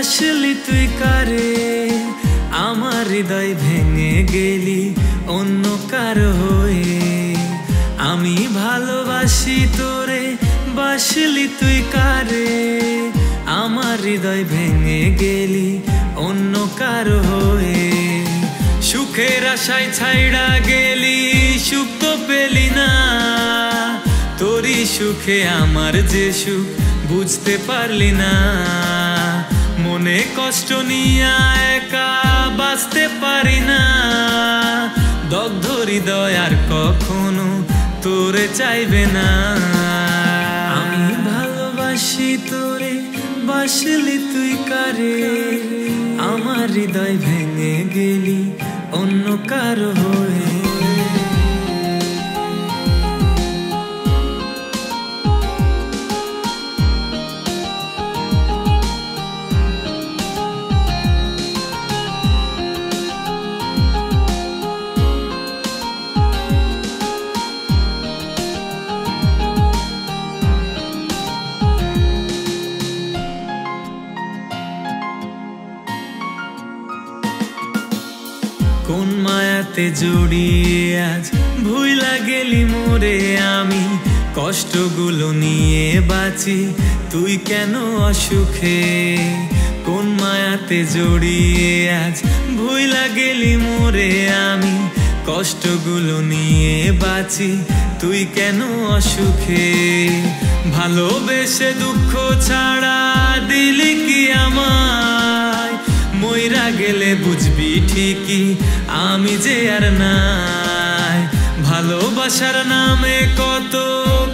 বাসলি তুই কারে আমার হৃদয় ভেঙে গেলি অন্য কারো হয়ে আমি ভালোবাসি তোরে বাসলি তুই কারে আমার হৃদয় ভেঙে গেলি অন্য কারো হয়ে সুখের আশায় ছাইড়া গেলি সুখ তো পেলি না তোরই সুখে আমার যে সুখ বুঝতে পারলি না মনে কষ্ট নিয়ে একা বাঁচতে পারি না দগ্ধ হৃদয় আর কখনো তোরে চাইবে না আমি ভালোবাসি তোরে বাসলি তুই কারে আমার হৃদয় ভেঙে গেলি অন্য কারো হয়ে কোন মায়াতে জড়িয়ে আজ ভুইলা গেলি মোরে আমি কষ্টগুলো নিয়ে বাঁচি তুই কেন অসুখে কোন মায়াতে জড়িয়ে আজ ভুইলা গেলি মোরে আমি কষ্টগুলো নিয়ে বাঁচি তুই কেন অসুখে ভালোবেসে দুঃখ ছাড়া দিলি কি আমায় মইরা গেলে বুঝবি ঠিকই আমি যে আর নাই ভালোবাসার নামে কত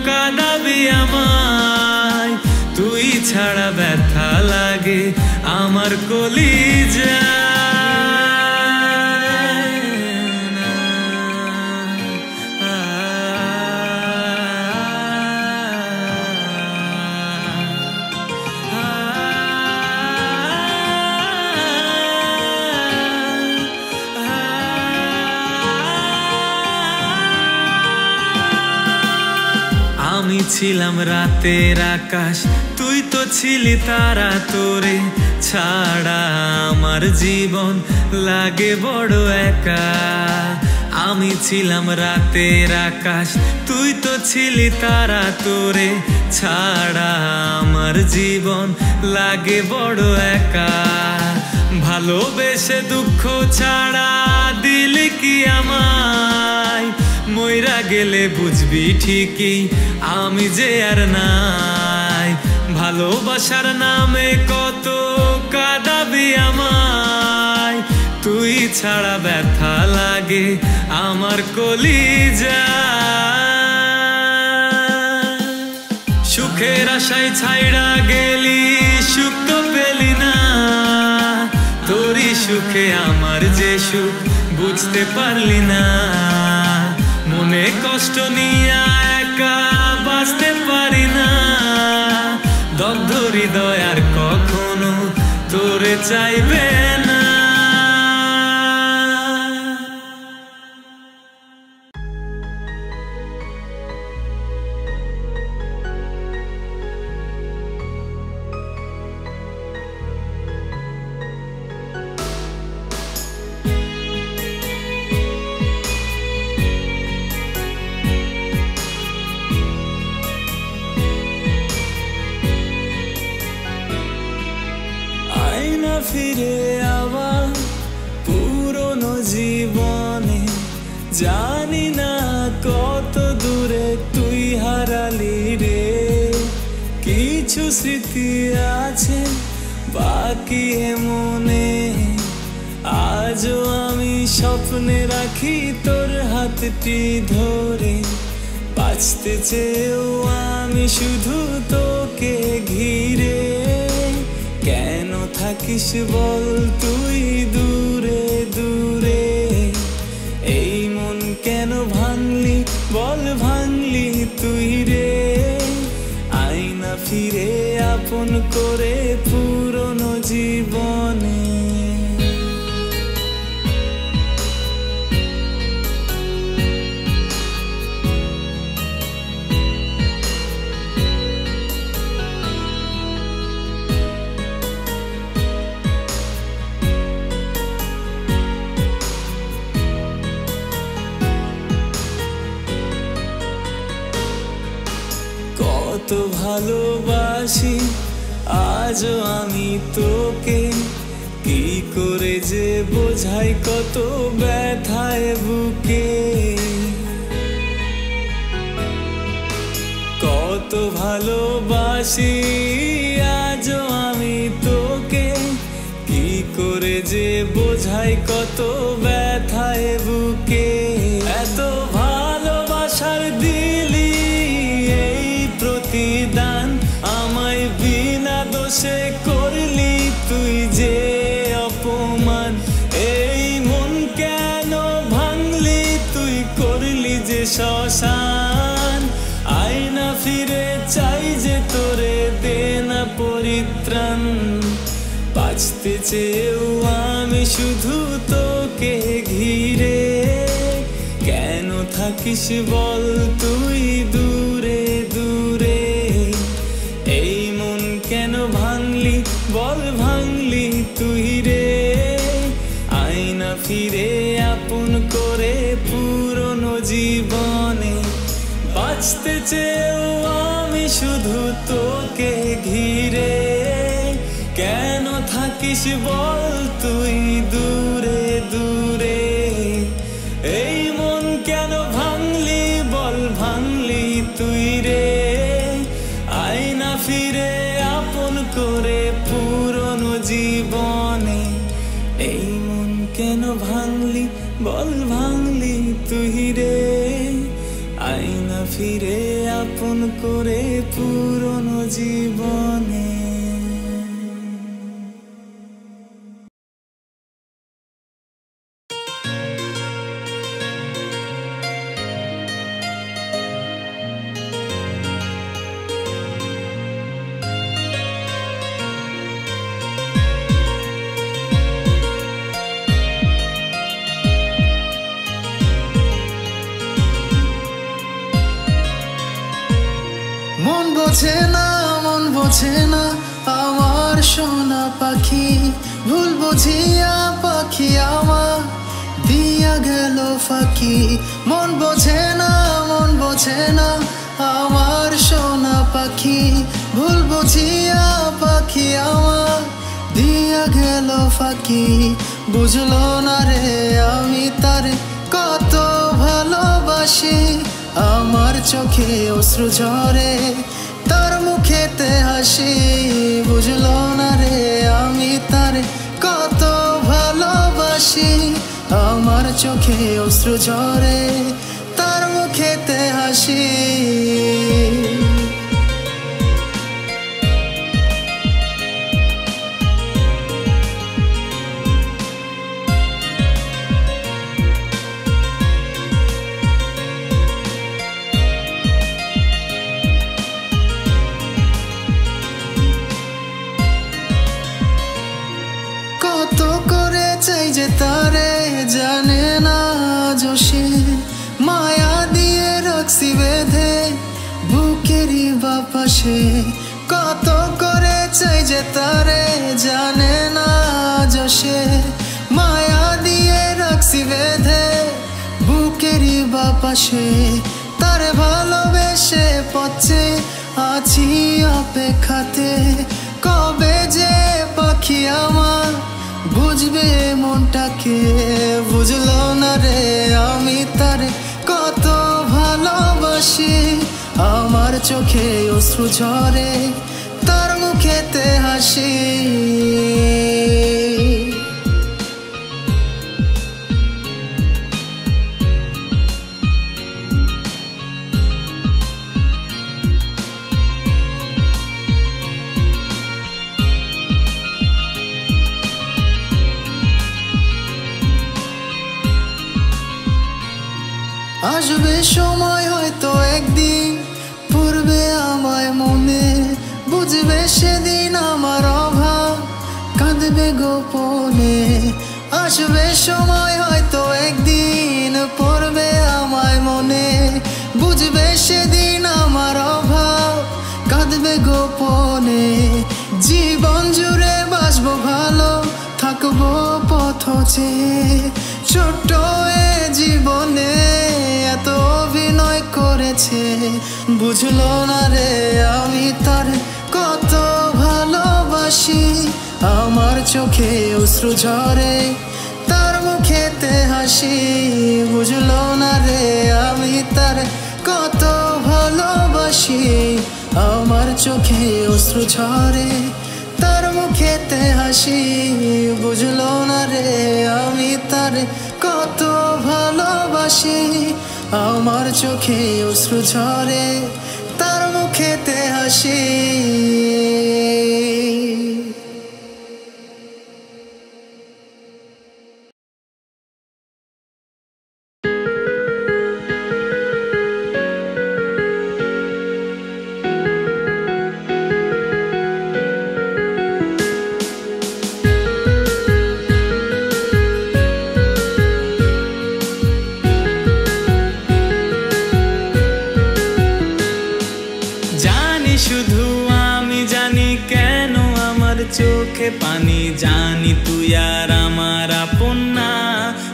কাঁদাবি আমায় তুই ছাড়া ব্যথা লাগে আমার কলিজা আমি ছিলাম রাতের আকাশ তুই তো ছিলি তারা তোরে ছাড়া আমার জীবন লাগে বড় একা আমি ছিলাম রাতের আকাশ তুই তো ছিলি তারা তোরে ছাড়া আমার জীবন লাগে বড় একা ভালোবেসে দুঃখ ছাড়া দিলি কি আমায় মইরা গেলে বুঝবি ঠিকই আমি যে আর নাই ভালোবাসার নামে কত কাঁদাবি আমায় তুই ছাড়া ব্যথা লাগে আমার কলিজা সুখের আশায় ছাইড়া গেলি সুখ তো পেলি না তোরই সুখে আমার যে সুখ বুঝতে পারলি না মনে কষ্ট নিয়ে একা বাঁচতে পারি না দগ্ধ হৃদয় আর কখনো তোরে চাইবে না ফিরে আবার পুরনো জীবনে জানি না কত দূরে তুই হারালি রে কিছু স্মৃতি আছে বাকি মনে আজও আমি স্বপ্নে রাখি তোর হাতটি ধরে বাঁচতে চেয়েও আমি শুধু তোকে ঘিরে কেন থাকিস বল তুই দূরে দূরে এই মন কেন ভাঙলি বল ভাঙলি তুই রে আয়না ফিরে আপন করে পুরনো জীবনে ভালোবাসি আজও আমি তোকে, কি করে যে বোঝাই কত ব্যথায় বুকে। কত ভালোবাসি আজও আমি তোকে, কি করে যে বোঝাই কত ব্যথায় বুকে। এত ভালোবাসার দিলি এই প্রতিদান, আমায় বিনা দোষে করলি তুই যে অপমান। এই মন কেন ভাঙলি তুই, করলি যে শ্মশান। আয়না ফিরে চাই যে তোরে, দে না পরিত্রাণ। বাঁচতে চেয়েও আমি শুধু তোকে ঘিরে, কেন থাকিস বল তুই দূরে দূরে। এই মন কেন ভাঙলি বল ভাঙলি তুই রে। আয়না ফিরে আপন করে পুরনো জীবনে, বাঁচতে চেয়েও আমি শুধু তোকে ঘিরে, কেন থাকিস বল তুই দূরে দূরে। এই মন কেন ভাঙলি বল ভাঙলি তুই রে। আয়না ফিরে আপন করে পুরনো জীবনে, এই মন কেন ভাঙলি বল ভাঙলি তুই রে। আয়না ফিরে আপন করে পুরনো জীবনে। মন বোঝে না মন বোঝে না আমার সোনা পাখি, ভুল বুঝিয়া পাখি আমার দিয়া গেল ফাঁকি। মন বোঝে না মন বোঝে না আমার সোনা পাখি, ভুল বুঝিয়া পাখি আমার দিয়া গেল ফাঁকি। বুঝলো না রে আমি তার কত ভালোবাসি, আমার চোখে অশ্রু ঝরে তার মুখেতে হাসি। বুঝলো না রে আমি তার কত ভালোবাসি, আমার চোখে অশ্রু ঝরে তার মুখেতে হাসি। কত করে চাই যে তারে জানে না যোশে, মায়া দিয়ে রাখছি বেঁধে বুকেরই বাপাশে। কত করে চাই যে তারে জানে না যোশে, মায়া দিয়ে রাখছি বেঁধে বুকেরই বাপাশে। তারে ভালোবেসে পথে আছি অপেক্ষাতে, কবে যে পাখি আমার বুঝবে মনটাকে। বুঝলো না রে আমি তার কত ভালোবাসি, আমার চোখে অশ্রু ঝরে তার মুখেতে হাসি। আসবে সময় হয়তো একদিন পড়বে আমায় মনে, বুঝবে সেদিন আমার অভাব কাঁদবে গোপনে। আসবে সময় হয়তো একদিন পড়বে আমায় মনে, বুঝবে সেদিন আমার অভাব কাঁদবে গোপনে। জীবন জুড়ে বাসবো ভালো থাকবো পথ চেয়ে, ছোট্ট এ জীবনে এত অভিনয় করে হয়েছে, বুঝলো না রে আমি তার কত ভালোবাসি। আমার চোখে অশ্রু ঝরে, তার মুখেতে হাসি, বুঝলো না রে আমি তার কত ভালোবাসি। আমার চোখে অশ্রু ঝরে, তার মুখেতে হাসি, বুঝলো না রে আমি তার কত ভালোবাসি। আমার চোখে অশ্রু ঝরে, তার মুখেতে হাসি। শুধু আমি জানি কেন আমার চোখে পানি, জানি তুই আর আমার আপন না,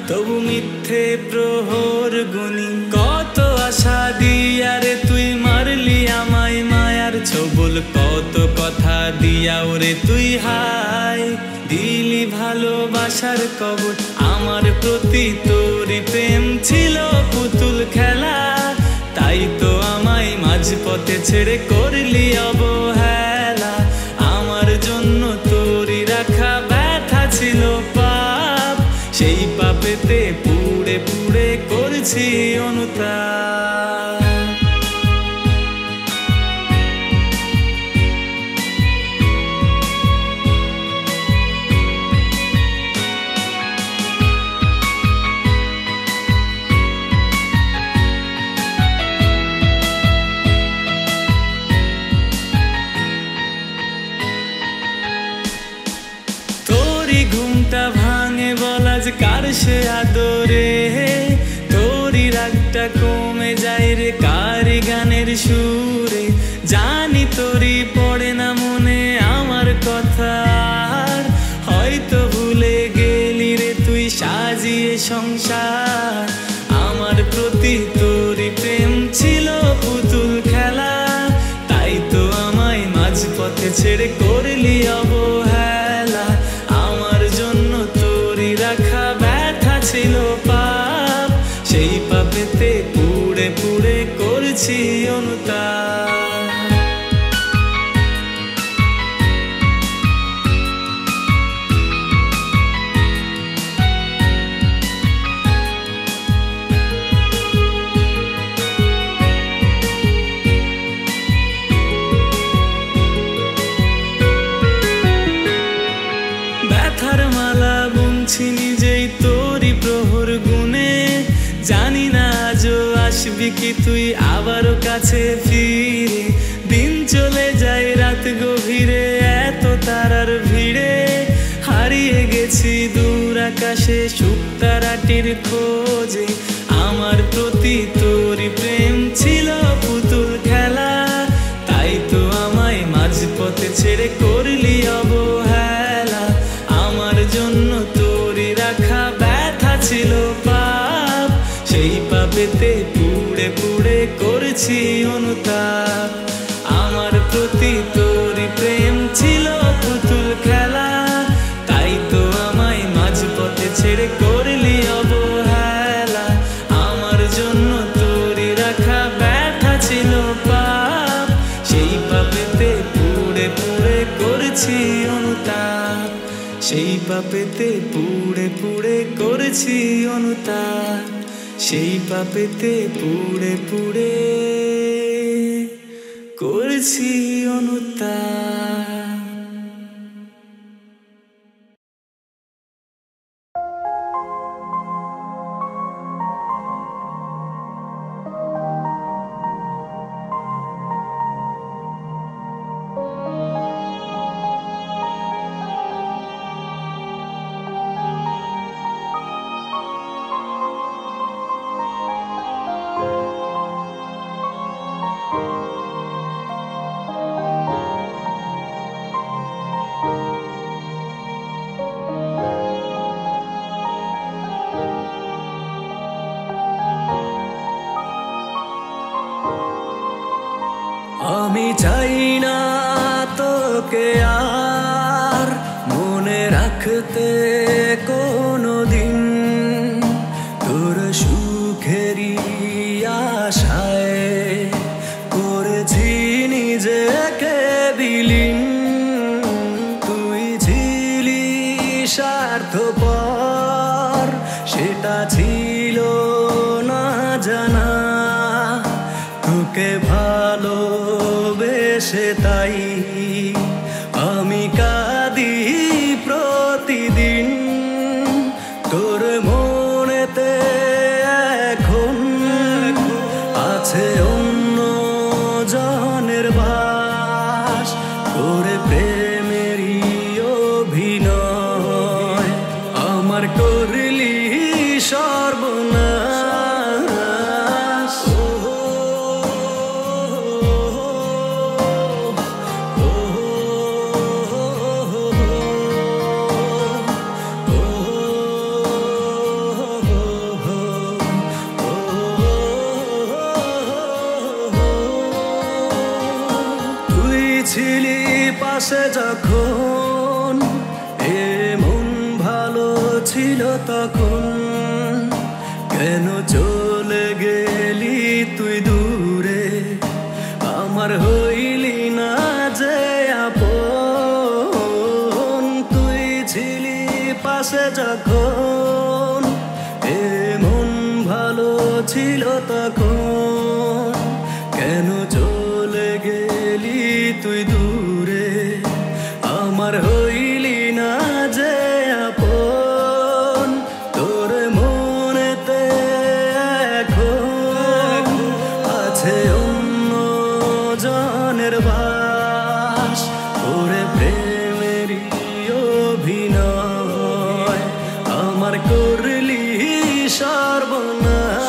তবু মিথ্যে প্রহর গুনি। কত আশা দিয়া রে তুই মারলি আমায় মায়ার ছোবল, কত কথা দিয়া ওরে তুই হায় দিলি ভালোবাসার কবর। আমার প্রতি তোরই প্রেম ছিল পুতুল খেলা, তাই তো আমায় মাঝপথে ছেড়ে করলি অবহেলা। আমার জন্য তোরই রাখা ব্যথা ছিল পাপ, সেই পাপেতে পুড়ে পুড়ে করছি অনুতাপ। ঘুমটা ভাঙে বলা যে কার সে আদরে, তোরই রাগটা কমে যায় রে কারি গানের সুরে। জানি তোরই পড়ে না মনে আমার কথা, হয়তো ভুলে গেলি রে তুই সাজিয়ে সংসার। আমার প্রতি তোরই প্রেম ছিল পুতুল খেলা, তাই তো আমায় মাঝপথে ছেড়ে করলি অবহেলা। আমার জন্য তোরই রাখা ব্যথা ছিল পাপ, সেই পাপেতে পুড়ে পুড়ে করছি অনুতাপ। ব্যথার মালা বুনছি নিজেই তোরই প্রহর গুনে, জানি না আজও আসবি কি তুই আবারও কাছে ফিরে। দিন চলে যায় রাত গভীরে এত তারার ভিড়ে, হারিয়ে গেছি দূর আকাশে শুকতারাটির খোঁজে। আমার প্রতি তোরই প্রেম ছিল পুতুল খেলা, তাই তো আমায় মাঝপথে ছেড়ে করলি অবহেলা। আমার জন্য তোরই রাখা ব্যথা ছিল পাপ, সেই পাপেতে পুড়ে পুড়ে করছি অনুতাপ। আমার প্রতি তোরই প্রেম ছিল পুতুল খেলা, তাই তো আমায় মাঝপথে ছেড়ে করলি অবহেলা। আমার জন্য তোরই রাখা ব্যথা ছিল পাপ, সেই পাপেতে পুড়ে পুড়ে করছি অনুতাপ। সেই পাপেতে পুড়ে পুড়ে করেছি অনুতাপ, সেই পাপেতে পুড়ে পুড়ে করেছি অনুতাপ। আমি চাই না তোকে আর মনে রাখতে কোনো দিন, তোর সুখেরই আশায় করেছি নিজেকে বিলীন। তুই ছিলি স্বার্থপর, সেটা ছিল না জানা। তোকে ভালোবেসে তাই আমি কাঁদি প্রতিদিন। তোর মনেতে এখন আছে অন্য জনের বাস, করে প্রেমেরই অভিনয় আমার করলি সর্বনাশ। তুই ছিলি পাশে যখন, এমন ভালো ছিল তখন, কেন চলে গেলি তুই দূরে? আমার হইলি না যে আপন। তুই ছিলি পাশে যখন, এমন ভালো ছিল তখন, কেন চলে গেলি তুই দূরে? আমার হইলি না যে আপন। তোর মনেতে এখন আছে অন্য জনের বাস, ওরে প্রেমেরই অভিনয় আমার করলি সর্বনাশ।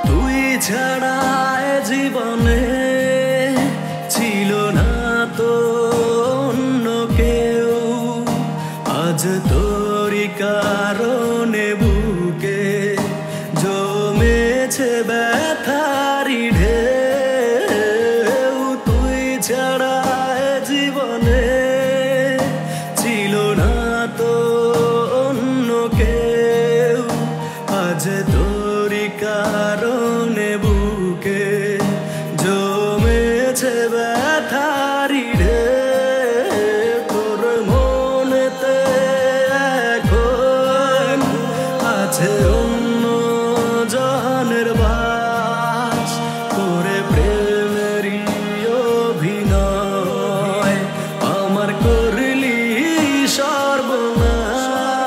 তুই ছাড়া জীবনে ছিল না তো অন্য কেউ, আজ তোরই কারণে বুকে জমেছে ব্যথারি ঢেউ। তুই ছাড়া জীবনে ছিল না তো অন্য কেউ, আজ তোরই কারণে বুকে জমেছে ব্যথারি ঢেউ। তোর মনেতে এখন আছে অন্য জনের বাস, করে প্রেমেরই অভিনয় আমার করলি সর্বনাশ।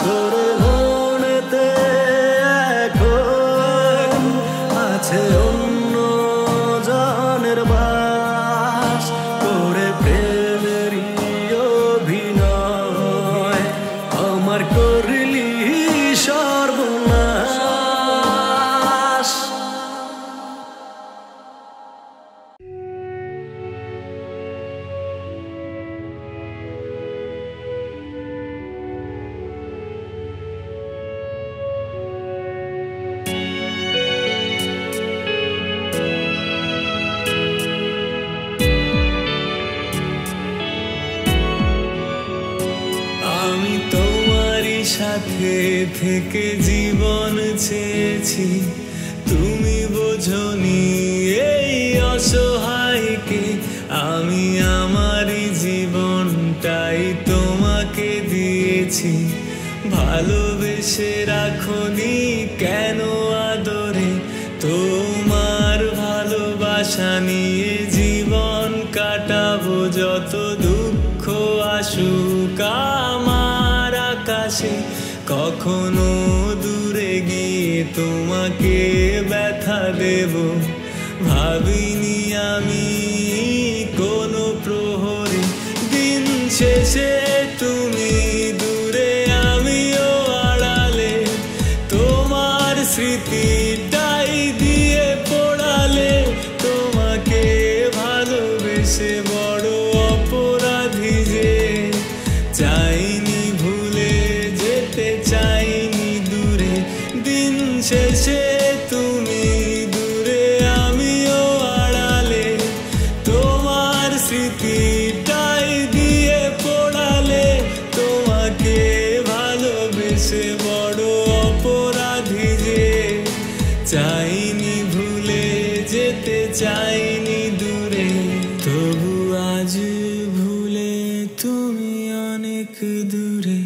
তোর মনেতে এখন আছে অন্য জনের বাস, করে প্রেমেরই অভিনয় আমার করলি সর্বনাশ। আমি তোমারই সাথে থেকে জীবন চেয়েছি, তুমি বোঝনি এই অসহায়কে। আমি আমারই জীবনটাই তোমাকে দিয়েছি, ভালোবেসে রাখনি কেন আদরে? তোমার ভালোবাসা নিয়ে জীবন কাটাবো, যত দুঃখ আসুক আমার আকাশে। কখনো দূরে গিয়ে তোমাকে ব্যথা দেব, ভাবিনি আমি কোনো প্রহরে। দিন শেষে তুমি দূরে, আমিও আড়ালে, তোমার স্মৃতিটাই দিয়ে পোড়ালে তোমাকে ভালোবেসে বড় অপরাধী যে চাইনি ভুলে যেতে চাইনি দূরে দিন শেষে তুমি দূরে আমিও আড়ালে তোমার স্মৃতিটাই দিয়ে পোড়ালে তোমাকে ভালোবেসে বড় অপরাধী যে চাইনি ভুলে যেতে চাইনি দূরে তবু আজ ভুলে তুমি অনেক দূরে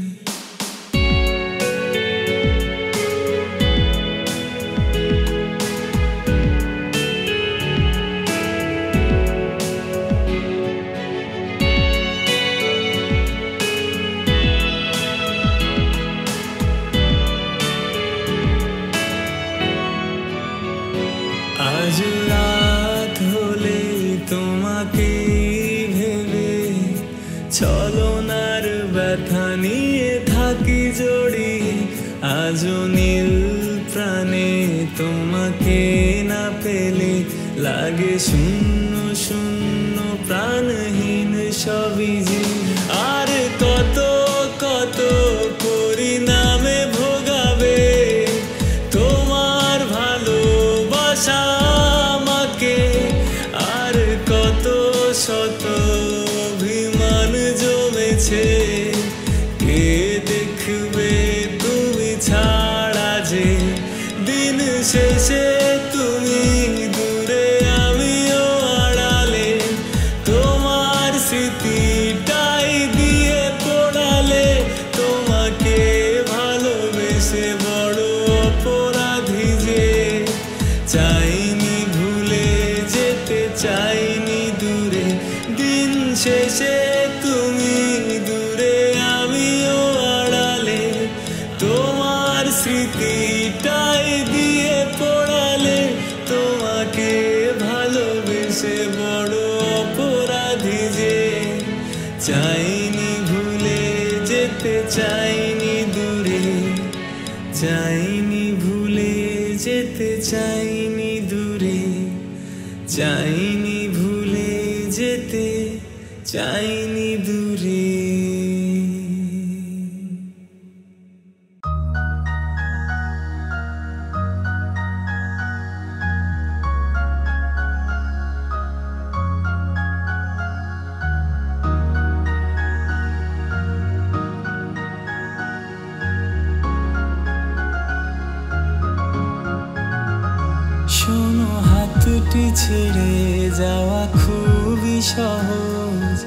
আজ রাত হলে তোমাকে ভেবে ছলনার ব্যথা নিয়ে থাকি জড়িয়ে আজও নীল প্রাণে তোমাকে না পেলে লাগে শূন্য শূন্য প্রাণহীন সবই যে আর কত কত পরিণামে ভোগাবে তোমার ভালোবাসা আমাকে আর কত শত অভিমান জমেছে কে দেখবে তুমি ছাড়া যে দিন শেষে তুমি দূরে আমিও আড়ালে তোমার স্মৃতিটাই দিয়ে পোড়ালে তোমাকে ভালোবেসে বড় অপরাধী যে চাইনি ভুলে যেতে চাইনি দূরে দিন শেষে তুমি দূরে আমিও আড়ালে তোমার স্মৃতিটাই দিয়ে পোড়ালে তোমাকে ভালোবেসে বড় অপরাধী যে চাইনি ভুলে যেতে চাইনি দূরে চাইনি ভুলে যেতে চাইনি দূরে চাইনি ভুলে যেতে চাইনি দূরে শোনো হাতটি ছেড়ে যাওয়া খুবই সহজ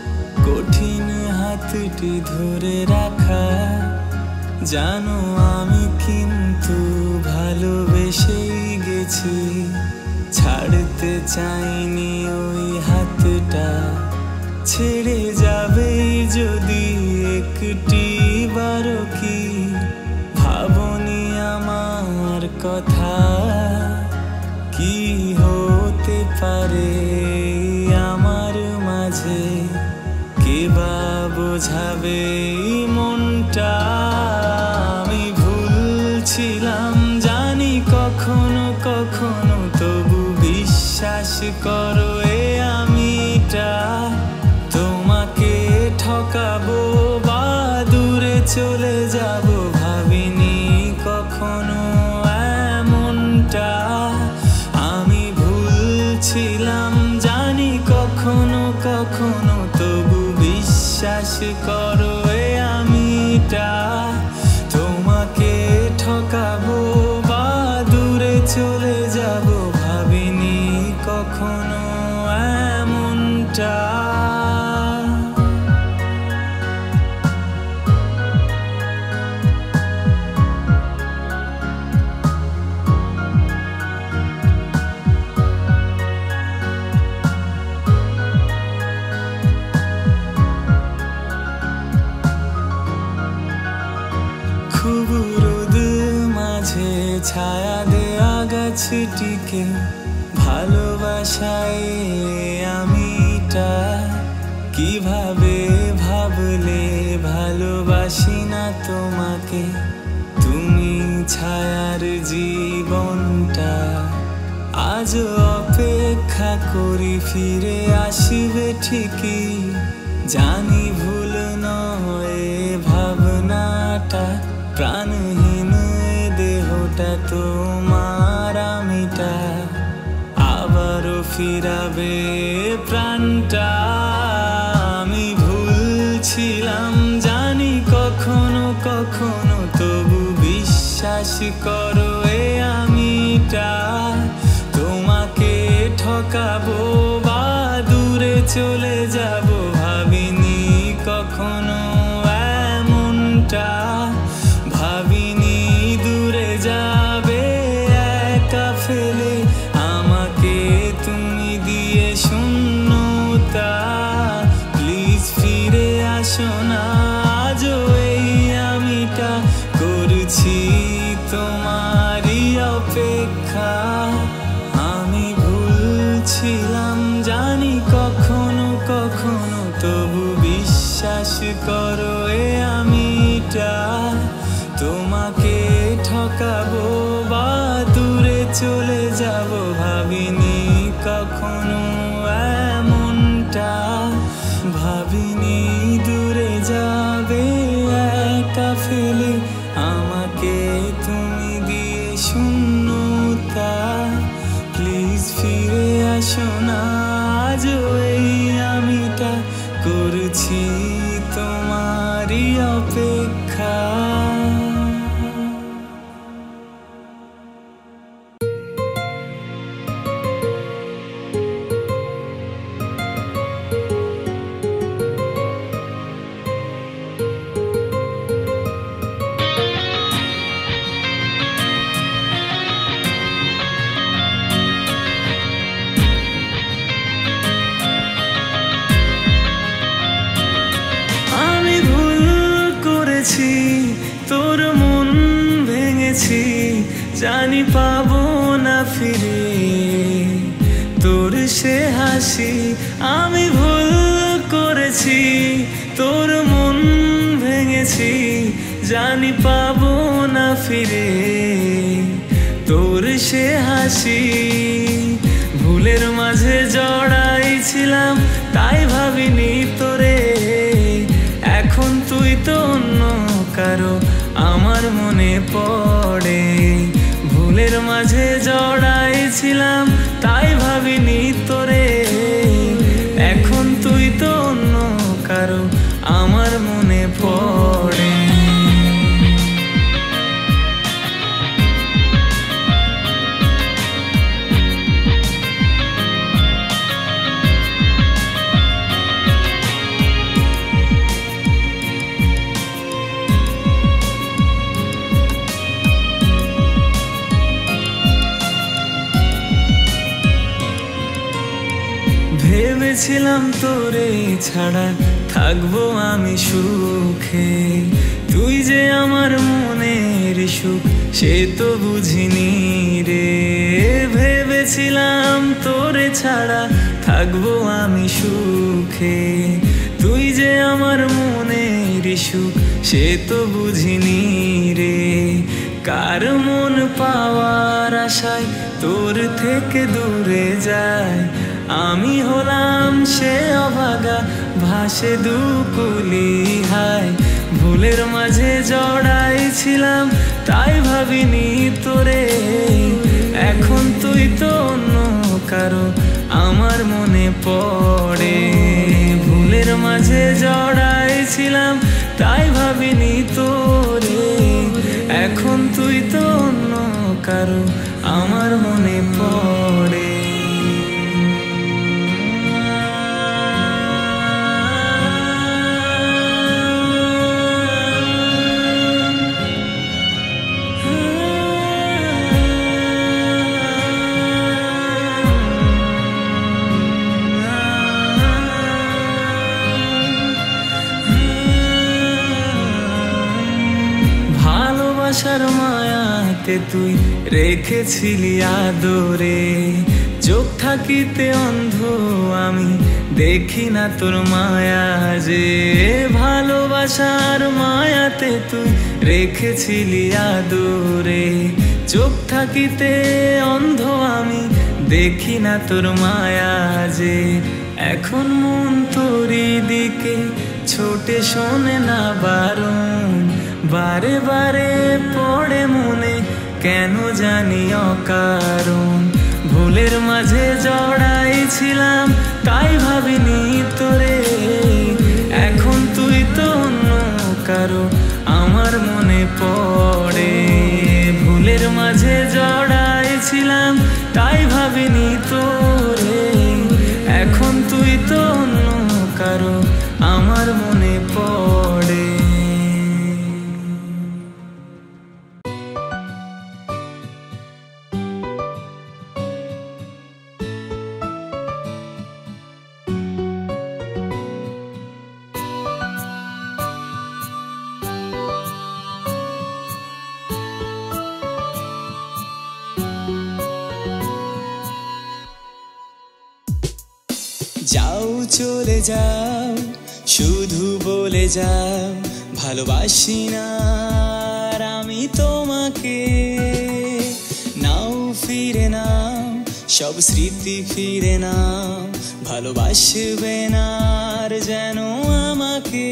কঠিন হাতটি ধরে রাখা জানো আমি কিন্তু ভালোবেসেই গেছি ছাড়তে চাইনি ওই হাতটা ছেড়ে যাবে যদি একটি বারো কি ভাবনি আমার কথা কি হতে পারে আমার মাঝে কে বা বোঝাবে মনটা আমি ভুলছিলাম জানি কখনো কখনো তবু বিশ্বাস করো এ আমিটা তোমাকে ঠকাবো বা দূরে চলে যাব ভাবিনি কখনো এমনটা আমি ভুলছিলাম জানি কখনো কখনো তবু বিশ্বাস করো এ আমিটা তোমাকে ঠকাবো বা দূরে চলে যাব ভাবিনি কখনো এমনটা খুব রোদ মাঝে ছায়া দেয়া গাছটিকে ভালোবাসায় আমিটা কিভাবে ভাবলে ভালোবাসি না তোমাকে তুমি ছায়ার জীবনটা। আজ অপেক্ষা করি ফিরে আসবে ঠিকই, জানি ভুল নয় ভাবনাটা। প্রাণহীন দেহটা তোমার আমিটা, আবারও ফিরাবে প্রাণটা। আমি ভুলছিলাম জানি কখনো কখনো, তবু বিশ্বাস করো এ আমিটা। তোমাকে ঠকাবো বা দূরে চলে যাব, ভাবিনি কখনো এমনটা। ভাবিনি দূরে যাবে একা ফেলে আমাকে তুমি দিয়ে শূন্যতা। প্লিজ ফিরে আসো না, আজও এই আমিটা করছি তোমারই অপেক্ষা। আমি ভুলছিলাম জানি কখনো কখনো, তবু বিশ্বাস করো এ আমিটা। তোমাকে ঠকাবো বা দূরে চলে যাব, ভাবিনি কখনো এমনটা। ভাবিনি দূরে যাবে একা ফেলে আমাকে তুমি দিয়ে শূন্যতা। প্লিজ ফিরে আসো না, আজও এই আমিটা করছি তোমারই অপেক্ষা। তোর মন ভেঙেছি জানি পাবো না ফিরে তোর সে হাসি। আমি ভুল করেছি, তোর মন ভেঙেছি জানি পাবো না ফিরে তোর সে হাসি। ভুলের মাঝে জড়াই ছিলাম তাই ভাবিনি তোরে, এখন তুই তো অন্য কারো আমার মনে পড়ে। ভুলের মাঝে জড়াই ছিলাম তাই ভাবিনি তোরে, এখন তুই তো অন্য কারো আমার মনে পড়ে। ভেবেছিলাম তোরে ছাড়া থাকবো আমি সুখে, তুই যে আমার মনের সুখ সে তো বুঝিনি রে। ভেবেছিলাম তোরে ছাড়া থাকবো আমি সুখে, তুই যে আমার মনের সুখ সে তো বুঝিনি রে। কার মন পাওয়ার আশায় তোর থেকে দূরে যায়, আমি হলাম সে অভাগা ভাসে দুকুলি হায়। ভুলের মাঝে জড়াই ছিলাম তাই ভাবিনি তোরে, এখন তুই তো অন্য কারো আমার মনে পড়ে। ভুলের মাঝে জড়াই ছিলাম তাই ভাবিনি তোরে, এখন তুই তো অন্য কারো আমার মনে পড়ে। ভালোবাসার মায়াতে তুই রেখেছিলি আদরে, চোখ থাকিতে অন্ধ আমি, দেখি না তোর মায়া যে ভালোবাসার মায়াতে তুই রেখেছিলি আদরে। চোখ থাকিতে অন্ধ আমি, দেখি না তোর মায়া যে, এখন মন তোরি দিকে ছোটে শোনে না বারণ, বারে বারে পড়ে মনে কেন জানি অকারণ। ভুলের মাঝে জড়াইছিলাম তাই ভাবিনি তোরে, এখন তুই তো অন্য কারো আমার মনে পড়ে। ভুলের মাঝে জড়াইছিলাম তাই ভাবিনি তোরে, এখন তুই তো অন্য কারো আমার মনে পড়ে। যাও চলে যাও, শুধু বলে যাও ভালোবাসি না আর আমি তোমাকে। নাও ফিরে নাও সব স্মৃতি ফিরে নাও, ভালোবাসবে না আর যেন আমাকে।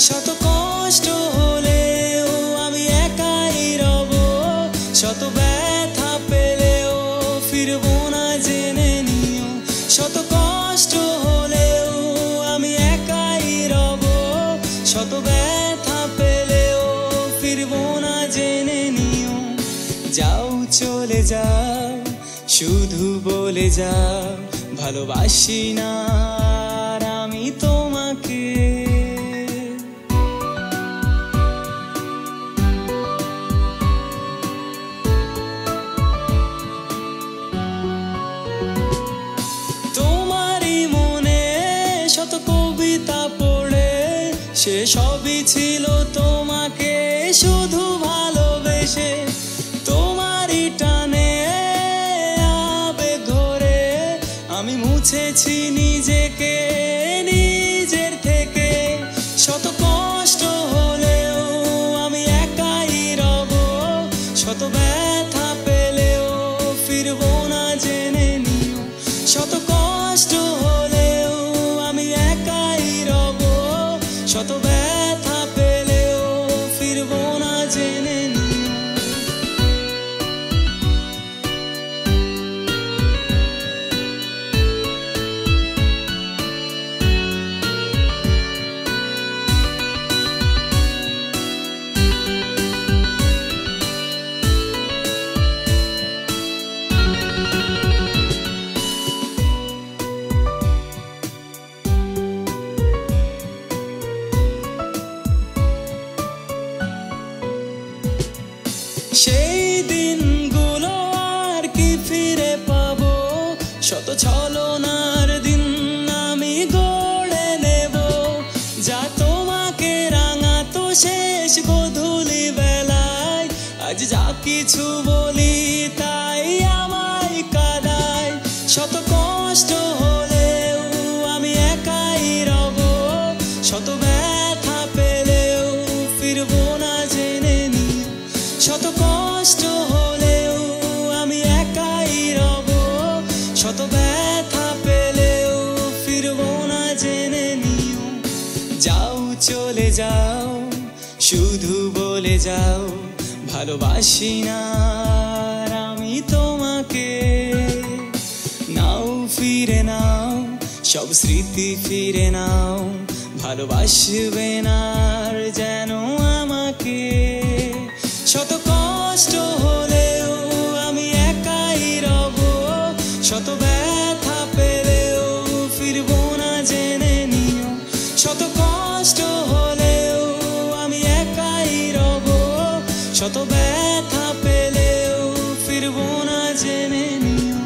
শত কষ্ট হলেও আমি একাই রব, শত ব্যথা পেলেও ফিরবো না জেনে নিও। শত কষ্ট হলেও আমি একাই রব, শত ব্যথা পেলেও ফিরবো না জেনে নিও। যাও চলে যাও, শুধু বলে যাও ভালোবাসি না আর আমি তোমাকে। কবিতা পড়ে সে সবই ছিল তোমাকে শুধু ভালোবেসে, তোমারই টানে আবেগ ধরে আমি মুছেছি নিজেকে নিজের থেকে। শত কষ্ট হলেও আমি একাই রব, শত ব্যথা পেলেও ফিরবো না জেনে নিও। শত কষ্ট হলেও আমি একাই রব, শত ব্যথা পেলেও ফিরবো না জেনে নিও। সেই দিনগুলো আর কি ফিরে পাবো, শত ছলনার দিন আমি গড়ে নেব। যা তোমাকে রাঙাতো শেষ গোধূলি বেলায়, আজ যা কিছু বলি তাই আমায় কাঁদায়। শত কষ্ট হলেও আমি একাই রব, শত ব্যথা পেলেও ফিরবো না জেনে নিও। শত কষ্ট হলেও আমি একাই রব, শত ব্যথা পেলেও ফিরবো না জেনে নিও। যাও চলে যাও, শুধু বলে যাও ভালোবাসি না আর আমি তোমাকে। নাও ফিরে নাও সব স্মৃতি ফিরে নাও, ভালোবাসবে না আর যেন আমাকে। শত কষ্ট হলেও আমি একাই রব, শত ব্যথা পেলেও ফিরবো না জেনে নিও। শত কষ্ট হলেও আমি একাই রব, শত ব্যথা পেলেও ফিরবো না জেনে নিও।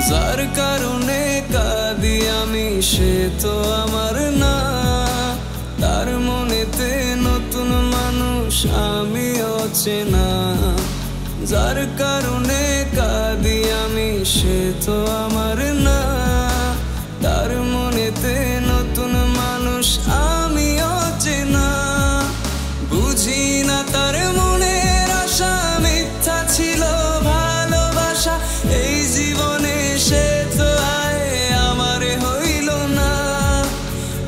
যার কারণে কাঁদি আমি সে তো আমার না, তার মনেতে নতুন মানুষ আমি অচেনা। যার কারণে কাঁদি আমি সে তো আমার না, তার মনেতে নতুন মানুষ আমি অচেনা। বুঝি না তার মনের আশা মিথ্যা ছিল ভালোবাসা, এই জীবনে সে তো আয় আমার হইল না।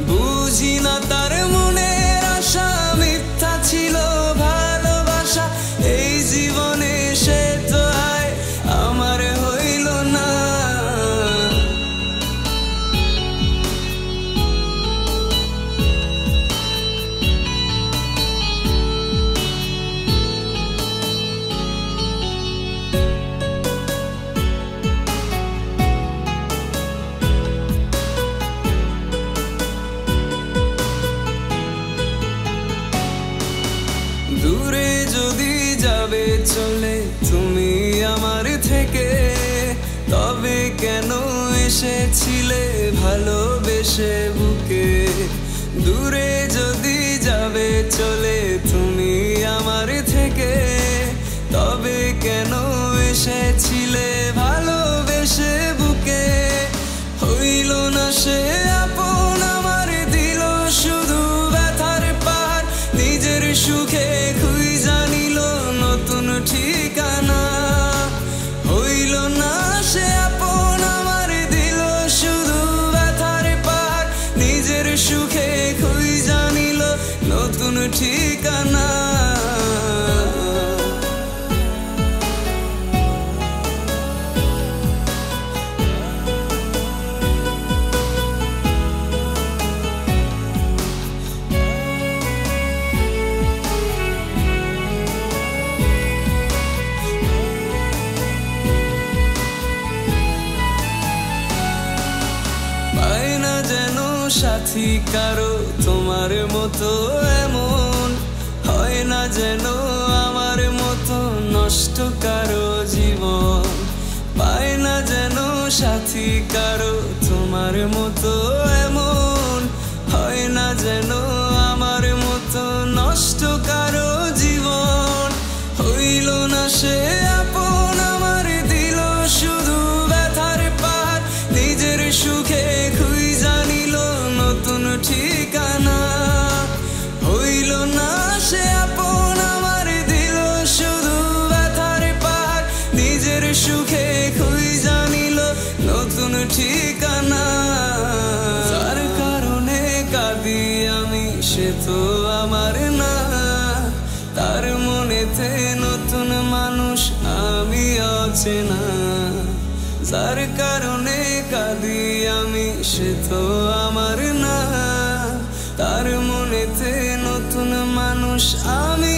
বুঝি না তার মনের আশা মিথ্যা ছিল ভালোবাসা, এই জীবনে সে তো আয় আমার হইল না। দূরে যদি যাবে চলে তুমি আমার থেকে, তবে কেন এসেছিলে ভালোবেসে বুকে। দূরে যদি যাবে চলে তুমি আমার থেকে, তবে কেন এসেছিলে ভালোবেসে বুকে। হইল না সে আপন আমার, দিল শুধু ব্যথার পাহাড়। নিজের সুখে খুঁজা নিল নতুন ঠিকানা। হইল না সে আপন আমার, দিল শুধু ব্যথার পাহাড়। নিজের সুখে খুঁজা নিল নতুন ঠিকানা। পায় না যেন সাথী কারো তোমার মতো এমন, হয় না যেন আমার মতো নষ্ট কারো জীবন। পায় না যেন সাথী কারো তোমার মতো এমন, হয় না যেন আমার মতো নষ্ট কারো জীবন। হইল না সে আপন আমার, দিল শুধু ব্যথার পাহাড়। নিজের সুখে খুঁজা নিল নতুন ঠিকানা। হইল না সে আপন আমার, দিল শুধু ব্যথার পাহাড়। নিজের সুখে খুঁজা নিল নতুন ঠিকানা। যার কারণে কাঁদি আমি সে তো আমার না, তার মনেতে নতুন মানুষ আমি অচেনা। যার কারণে কাঁদি আমি সে তো আমার না, তার মনেতে নতুন মানুষ আমি